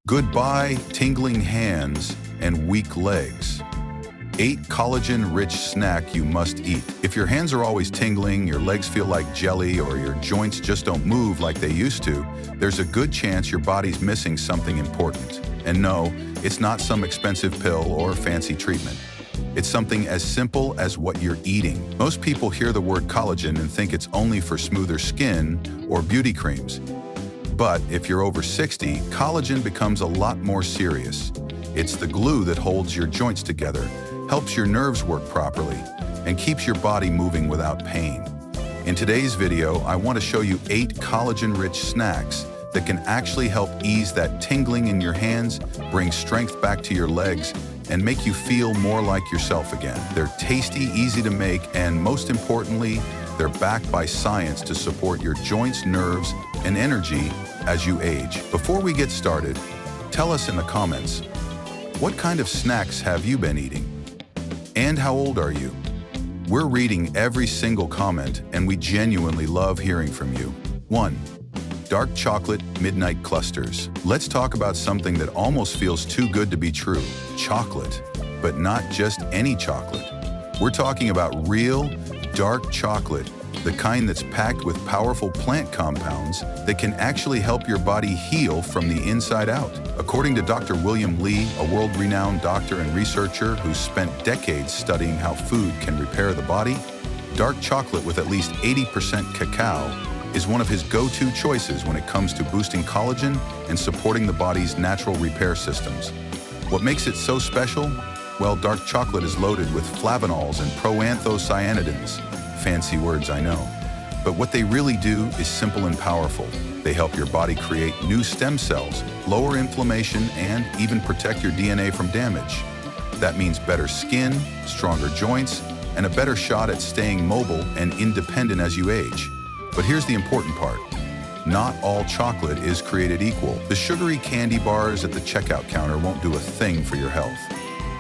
Goodbye, tingling hands and weak legs. 8 collagen-rich snack you must eat. If your hands are always tingling, your legs feel like jelly, or your joints just don't move like they used to, there's a good chance your body's missing something important. And no, it's not some expensive pill or fancy treatment. It's something as simple as what you're eating. Most people hear the word collagen and think it's only for smoother skin or beauty creams. But if you're over 60, collagen becomes a lot more serious. It's the glue that holds your joints together, helps your nerves work properly, and keeps your body moving without pain. In today's video, I want to show you 8 collagen-rich snacks that can actually help ease that tingling in your hands, bring strength back to your legs, and make you feel more like yourself again. They're tasty, easy to make, and most importantly, they're backed by science to support your joints, nerves, and energy as you age. Before we get started, tell us in the comments, what kind of snacks have you been eating? And how old are you? We're reading every single comment, and we genuinely love hearing from you. 1. Dark chocolate midnight clusters. Let's talk about something that almost feels too good to be true. Chocolate, but not just any chocolate. We're talking about real, dark chocolate, the kind that's packed with powerful plant compounds that can actually help your body heal from the inside out. According to Dr. William Li, a world-renowned doctor and researcher who's spent decades studying how food can repair the body, dark chocolate with at least 80% cacao is one of his go-to choices when it comes to boosting collagen and supporting the body's natural repair systems. What makes it so special? Well, dark chocolate is loaded with flavanols and proanthocyanidins. Fancy words, I know. But what they really do is simple and powerful. They help your body create new stem cells, lower inflammation, and even protect your DNA from damage. That means better skin, stronger joints, and a better shot at staying mobile and independent as you age. But here's the important part. Not all chocolate is created equal. The sugary candy bars at the checkout counter won't do a thing for your health.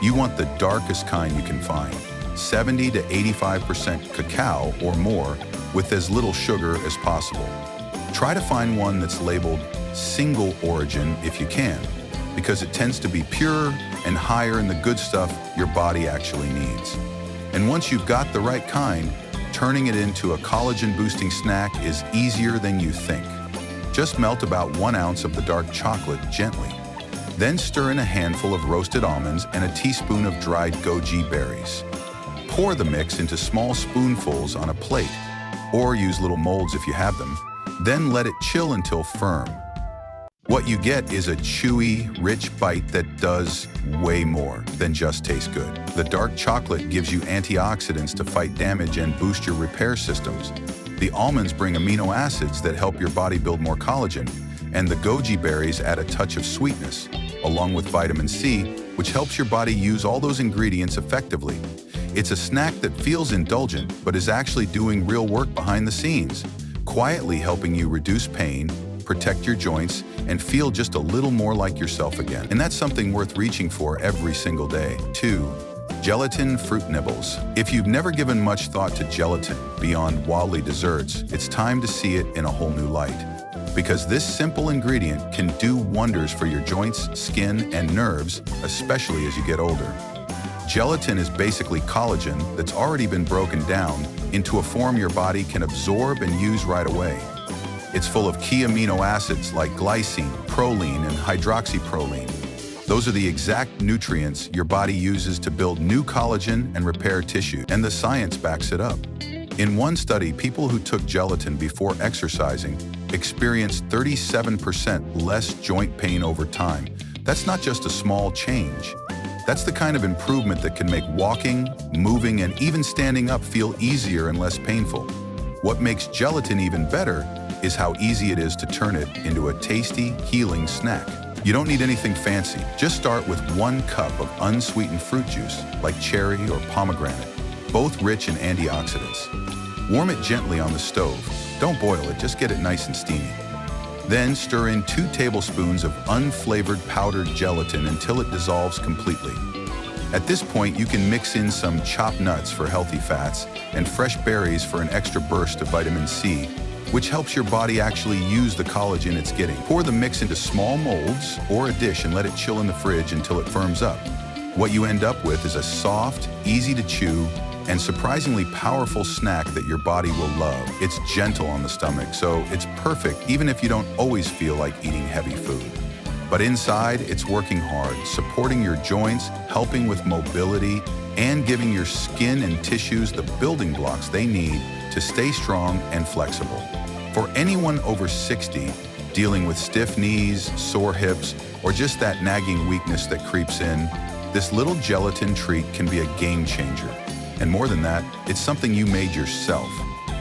You want the darkest kind you can find. 70 to 85% cacao or more with as little sugar as possible. Try to find one that's labeled single origin if you can, because it tends to be purer and higher in the good stuff your body actually needs. And once you've got the right kind, turning it into a collagen-boosting snack is easier than you think. Just melt about 1 ounce of the dark chocolate gently. Then stir in a handful of roasted almonds and a teaspoon of dried goji berries. Pour the mix into small spoonfuls on a plate, or use little molds if you have them. Then let it chill until firm. What you get is a chewy, rich bite that does way more than just taste good. The dark chocolate gives you antioxidants to fight damage and boost your repair systems. The almonds bring amino acids that help your body build more collagen, and the goji berries add a touch of sweetness, along with vitamin C, which helps your body use all those ingredients effectively. It's a snack that feels indulgent, but is actually doing real work behind the scenes, quietly helping you reduce pain, protect your joints, and feel just a little more like yourself again. And that's something worth reaching for every single day. 2. Gelatin fruit nibbles. If you've never given much thought to gelatin beyond Wally desserts, it's time to see it in a whole new light. Because this simple ingredient can do wonders for your joints, skin, and nerves, especially as you get older. Gelatin is basically collagen that's already been broken down into a form your body can absorb and use right away. It's full of key amino acids like glycine, proline, and hydroxyproline. Those are the exact nutrients your body uses to build new collagen and repair tissue, and the science backs it up. In one study, people who took gelatin before exercising experienced 37% less joint pain over time. That's not just a small change. That's the kind of improvement that can make walking, moving, and even standing up feel easier and less painful. What makes gelatin even better is how easy it is to turn it into a tasty, healing snack. You don't need anything fancy. Just start with 1 cup of unsweetened fruit juice, like cherry or pomegranate, both rich in antioxidants. Warm it gently on the stove. Don't boil it, just get it nice and steamy. Then stir in 2 tablespoons of unflavored powdered gelatin until it dissolves completely. At this point, you can mix in some chopped nuts for healthy fats and fresh berries for an extra burst of vitamin C. which helps your body actually use the collagen it's getting. Pour the mix into small molds or a dish and let it chill in the fridge until it firms up. What you end up with is a soft, easy to chew, and surprisingly powerful snack that your body will love. It's gentle on the stomach, so it's perfect even if you don't always feel like eating heavy food. But inside, it's working hard, supporting your joints, helping with mobility, and giving your skin and tissues the building blocks they need to stay strong and flexible. For anyone over 60, dealing with stiff knees, sore hips, or just that nagging weakness that creeps in, this little gelatin treat can be a game changer. And more than that, it's something you made yourself.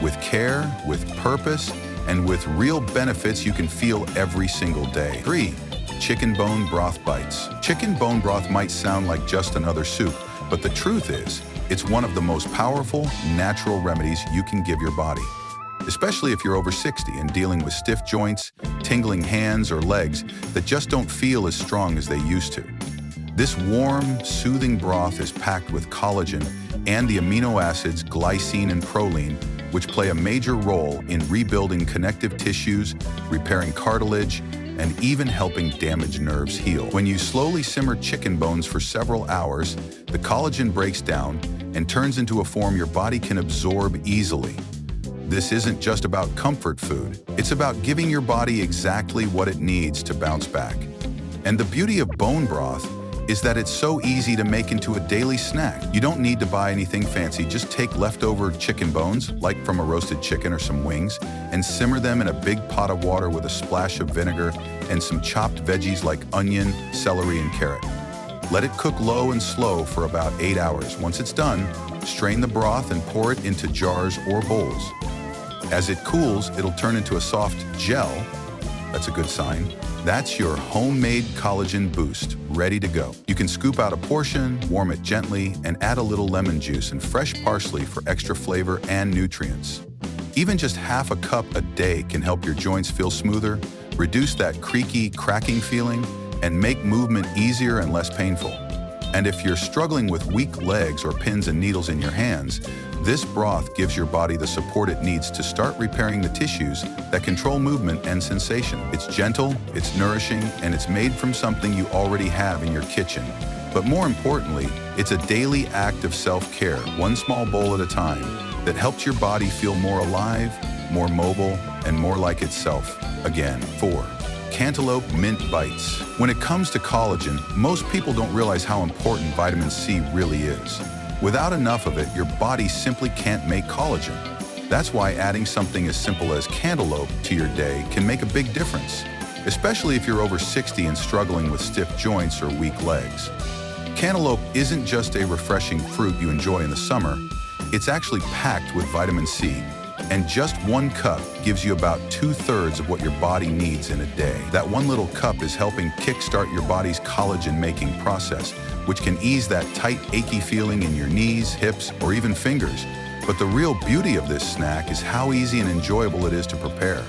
With care, with purpose, and with real benefits you can feel every single day. 3. Chicken bone broth bites. Chicken bone broth might sound like just another soup, but the truth is, it's one of the most powerful, natural remedies you can give your body. Especially if you're over 60 and dealing with stiff joints, tingling hands or legs that just don't feel as strong as they used to. This warm, soothing broth is packed with collagen and the amino acids glycine and proline, which play a major role in rebuilding connective tissues, repairing cartilage, and even helping damaged nerves heal. When you slowly simmer chicken bones for several hours, the collagen breaks down and turns into a form your body can absorb easily. This isn't just about comfort food. It's about giving your body exactly what it needs to bounce back. And the beauty of bone broth is that it's so easy to make into a daily snack. You don't need to buy anything fancy. Just take leftover chicken bones, like from a roasted chicken or some wings, and simmer them in a big pot of water with a splash of vinegar and some chopped veggies like onion, celery, and carrot. Let it cook low and slow for about 8 hours. Once it's done, strain the broth and pour it into jars or bowls. As it cools, it'll turn into a soft gel. That's a good sign. That's your homemade collagen boost, ready to go. You can scoop out a portion, warm it gently, and add a little lemon juice and fresh parsley for extra flavor and nutrients. Even just half a cup a day can help your joints feel smoother, reduce that creaky, cracking feeling, and make movement easier and less painful. And if you're struggling with weak legs or pins and needles in your hands, this broth gives your body the support it needs to start repairing the tissues that control movement and sensation. It's gentle, it's nourishing, and it's made from something you already have in your kitchen. But more importantly, it's a daily act of self-care, one small bowl at a time, that helps your body feel more alive, more mobile, and more like itself again. 4. Cantaloupe mint bites. When it comes to collagen, most people don't realize how important vitamin C really is. Without enough of it, your body simply can't make collagen. That's why adding something as simple as cantaloupe to your day can make a big difference, especially if you're over 60 and struggling with stiff joints or weak legs. Cantaloupe isn't just a refreshing fruit you enjoy in the summer, it's actually packed with vitamin C. And just 1 cup gives you about 2/3 of what your body needs in a day. That one little cup is helping kickstart your body's collagen-making process, which can ease that tight, achy feeling in your knees, hips, or even fingers. But the real beauty of this snack is how easy and enjoyable it is to prepare.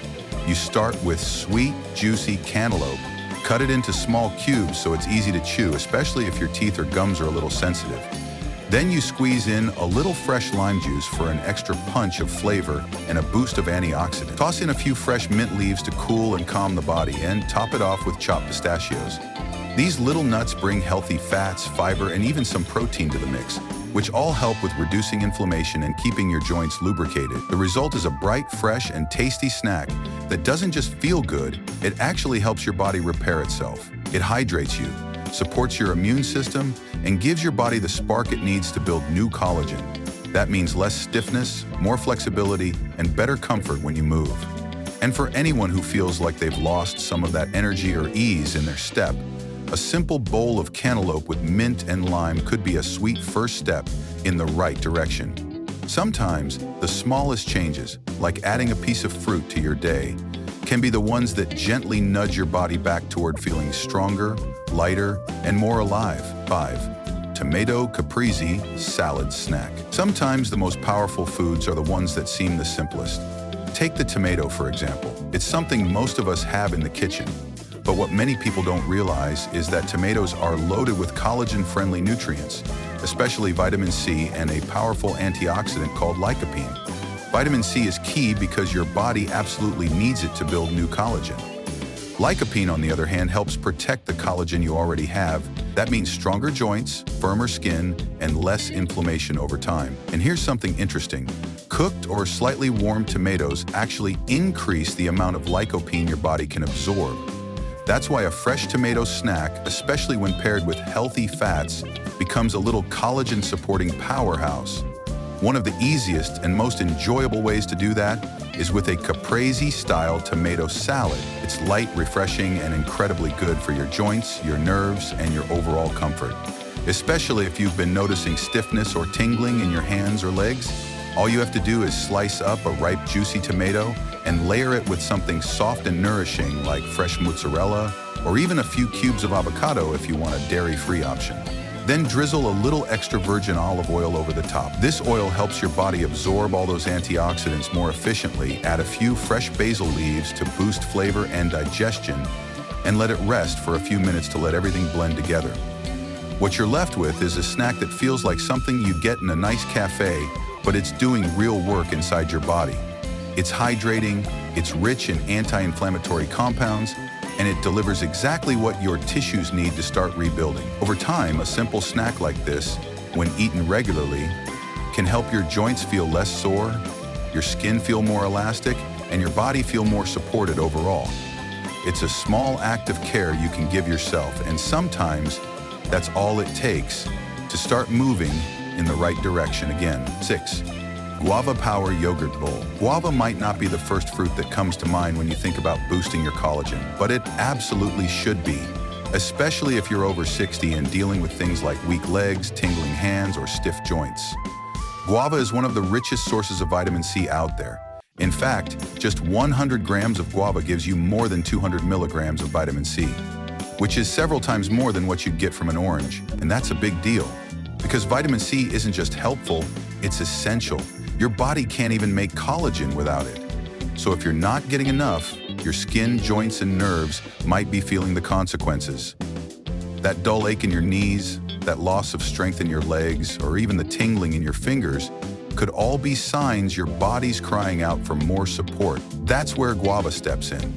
You start with sweet, juicy cantaloupe. Cut it into small cubes so it's easy to chew, especially if your teeth or gums are a little sensitive. Then you squeeze in a little fresh lime juice for an extra punch of flavor and a boost of antioxidants. Toss in a few fresh mint leaves to cool and calm the body, and top it off with chopped pistachios. These little nuts bring healthy fats, fiber, and even some protein to the mix, which all help with reducing inflammation and keeping your joints lubricated. The result is a bright, fresh, and tasty snack that doesn't just feel good, it actually helps your body repair itself. It hydrates you, supports your immune system, and gives your body the spark it needs to build new collagen. That means less stiffness, more flexibility, and better comfort when you move. And for anyone who feels like they've lost some of that energy or ease in their step, a simple bowl of cantaloupe with mint and lime could be a sweet first step in the right direction. Sometimes, the smallest changes, like adding a piece of fruit to your day, can be the ones that gently nudge your body back toward feeling stronger, lighter, and more alive. 5. Tomato caprese salad snack. Sometimes the most powerful foods are the ones that seem the simplest. Take the tomato, for example. It's something most of us have in the kitchen. But what many people don't realize is that tomatoes are loaded with collagen-friendly nutrients, especially vitamin C and a powerful antioxidant called lycopene. Vitamin C is key because your body absolutely needs it to build new collagen. Lycopene, on the other hand, helps protect the collagen you already have. That means stronger joints, firmer skin, and less inflammation over time. And here's something interesting. Cooked or slightly warmed tomatoes actually increase the amount of lycopene your body can absorb. That's why a fresh tomato snack, especially when paired with healthy fats, becomes a little collagen-supporting powerhouse. One of the easiest and most enjoyable ways to do that is with a caprese-style tomato salad. It's light, refreshing, and incredibly good for your joints, your nerves, and your overall comfort. Especially if you've been noticing stiffness or tingling in your hands or legs, all you have to do is slice up a ripe, juicy tomato and layer it with something soft and nourishing like fresh mozzarella, or even a few cubes of avocado if you want a dairy-free option. Then drizzle a little extra virgin olive oil over the top. This oil helps your body absorb all those antioxidants more efficiently. Add a few fresh basil leaves to boost flavor and digestion, and let it rest for a few minutes to let everything blend together. What you're left with is a snack that feels like something you get in a nice cafe, but it's doing real work inside your body. It's hydrating, it's rich in anti-inflammatory compounds, and it delivers exactly what your tissues need to start rebuilding. Over time, a simple snack like this, when eaten regularly, can help your joints feel less sore, your skin feel more elastic, and your body feel more supported overall. It's a small act of care you can give yourself, and sometimes that's all it takes to start moving in the right direction again. 6. Guava Power Yogurt Bowl. Guava might not be the first fruit that comes to mind when you think about boosting your collagen, but it absolutely should be, especially if you're over 60 and dealing with things like weak legs, tingling hands, or stiff joints. Guava is one of the richest sources of vitamin C out there. In fact, just 100 grams of guava gives you more than 200 milligrams of vitamin C, which is several times more than what you'd get from an orange, and that's a big deal. Because vitamin C isn't just helpful, it's essential. Your body can't even make collagen without it. So if you're not getting enough, your skin, joints, and nerves might be feeling the consequences. That dull ache in your knees, that loss of strength in your legs, or even the tingling in your fingers could all be signs your body's crying out for more support. That's where guava steps in.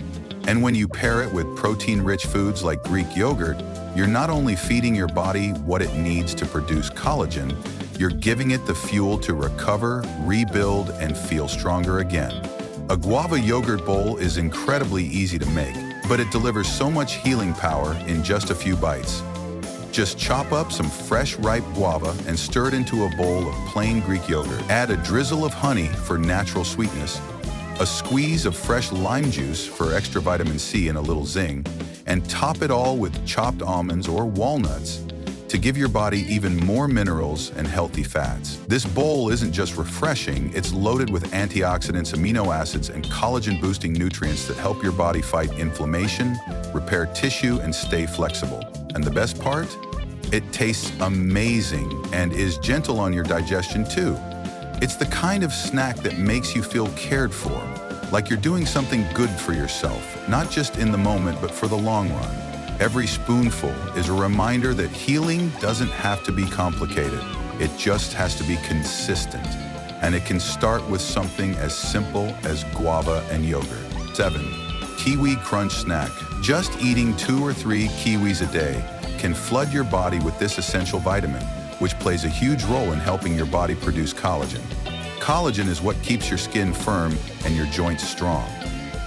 And when you pair it with protein-rich foods like Greek yogurt, you're not only feeding your body what it needs to produce collagen, you're giving it the fuel to recover, rebuild, and feel stronger again. A guava yogurt bowl is incredibly easy to make, but it delivers so much healing power in just a few bites. Just chop up some fresh, ripe guava and stir it into a bowl of plain Greek yogurt. Add a drizzle of honey for natural sweetness, a squeeze of fresh lime juice for extra vitamin C and a little zing, and top it all with chopped almonds or walnuts to give your body even more minerals and healthy fats. This bowl isn't just refreshing, it's loaded with antioxidants, amino acids, and collagen-boosting nutrients that help your body fight inflammation, repair tissue, and stay flexible. And the best part? It tastes amazing and is gentle on your digestion too. It's the kind of snack that makes you feel cared for, like you're doing something good for yourself, not just in the moment, but for the long run. Every spoonful is a reminder that healing doesn't have to be complicated. It just has to be consistent. And it can start with something as simple as guava and yogurt. 7. Kiwi Crunch Snack. Just eating 2 or 3 kiwis a day can flood your body with this essential vitamin, which plays a huge role in helping your body produce collagen. Collagen is what keeps your skin firm and your joints strong.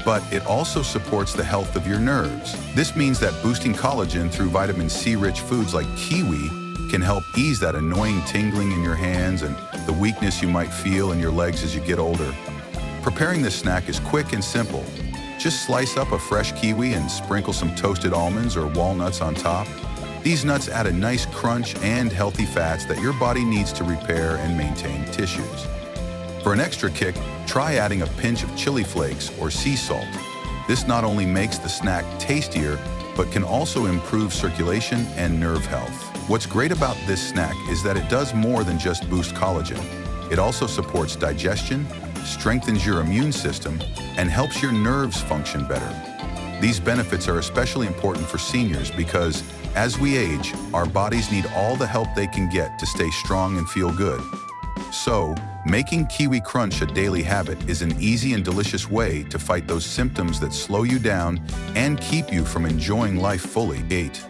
But it also supports the health of your nerves. This means that boosting collagen through vitamin C-rich foods like kiwi can help ease that annoying tingling in your hands and the weakness you might feel in your legs as you get older. Preparing this snack is quick and simple. Just slice up a fresh kiwi and sprinkle some toasted almonds or walnuts on top. These nuts add a nice crunch and healthy fats that your body needs to repair and maintain tissues. For an extra kick, try adding a pinch of chili flakes or sea salt. This not only makes the snack tastier, but can also improve circulation and nerve health. What's great about this snack is that it does more than just boost collagen. It also supports digestion, strengthens your immune system, and helps your nerves function better. These benefits are especially important for seniors because, as we age, our bodies need all the help they can get to stay strong and feel good. So, making Kiwi Crunch a daily habit is an easy and delicious way to fight those symptoms that slow you down and keep you from enjoying life fully. 8.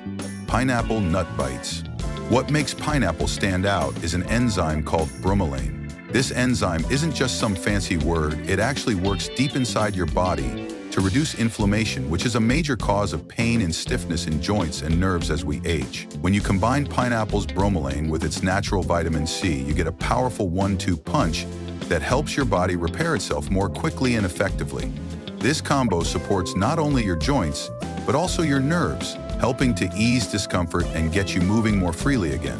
Pineapple Nut Bites. What makes pineapple stand out is an enzyme called bromelain. This enzyme isn't just some fancy word, it actually works deep inside your body to reduce inflammation, which is a major cause of pain and stiffness in joints and nerves as we age. When you combine pineapple's bromelain with its natural vitamin C, you get a powerful 1-2 punch that helps your body repair itself more quickly and effectively. This combo supports not only your joints, but also your nerves, helping to ease discomfort and get you moving more freely again.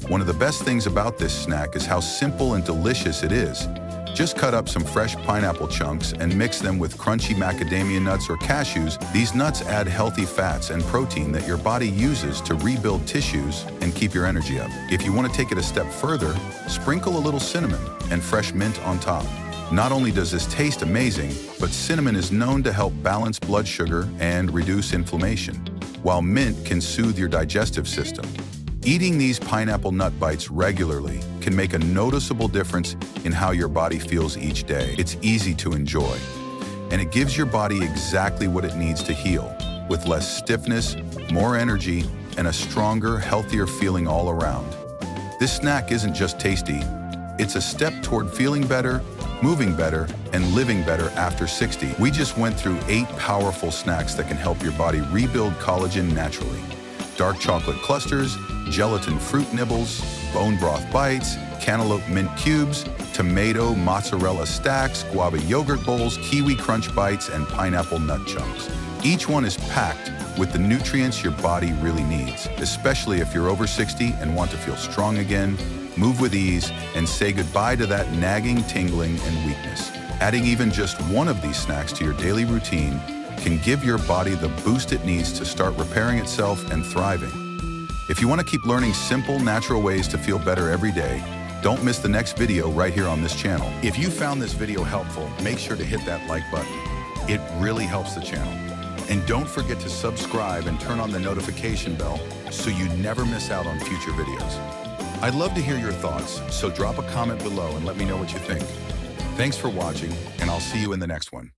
One of the best things about this snack is how simple and delicious it is. Just cut up some fresh pineapple chunks and mix them with crunchy macadamia nuts or cashews. These nuts add healthy fats and protein that your body uses to rebuild tissues and keep your energy up. If you want to take it a step further, sprinkle a little cinnamon and fresh mint on top. Not only does this taste amazing, but cinnamon is known to help balance blood sugar and reduce inflammation, while mint can soothe your digestive system. Eating these pineapple nut bites regularly can make a noticeable difference in how your body feels each day. It's easy to enjoy, and it gives your body exactly what it needs to heal, with less stiffness, more energy, and a stronger, healthier feeling all around. This snack isn't just tasty, it's a step toward feeling better, moving better, and living better after 60. We just went through 8 powerful snacks that can help your body rebuild collagen naturally. Dark chocolate clusters, gelatin fruit nibbles, bone broth bites, cantaloupe mint cubes, tomato mozzarella stacks, guava yogurt bowls, kiwi crunch bites, and pineapple nut chunks. Each one is packed with the nutrients your body really needs, especially if you're over 60 and want to feel strong again, move with ease, and say goodbye to that nagging, tingling, and weakness. Adding even just one of these snacks to your daily routine can give your body the boost it needs to start repairing itself and thriving. If you want to keep learning simple, natural ways to feel better every day, don't miss the next video right here on this channel. If you found this video helpful, make sure to hit that like button. It really helps the channel. And don't forget to subscribe and turn on the notification bell so you never miss out on future videos. I'd love to hear your thoughts, so drop a comment below and let me know what you think. Thanks for watching, and I'll see you in the next one.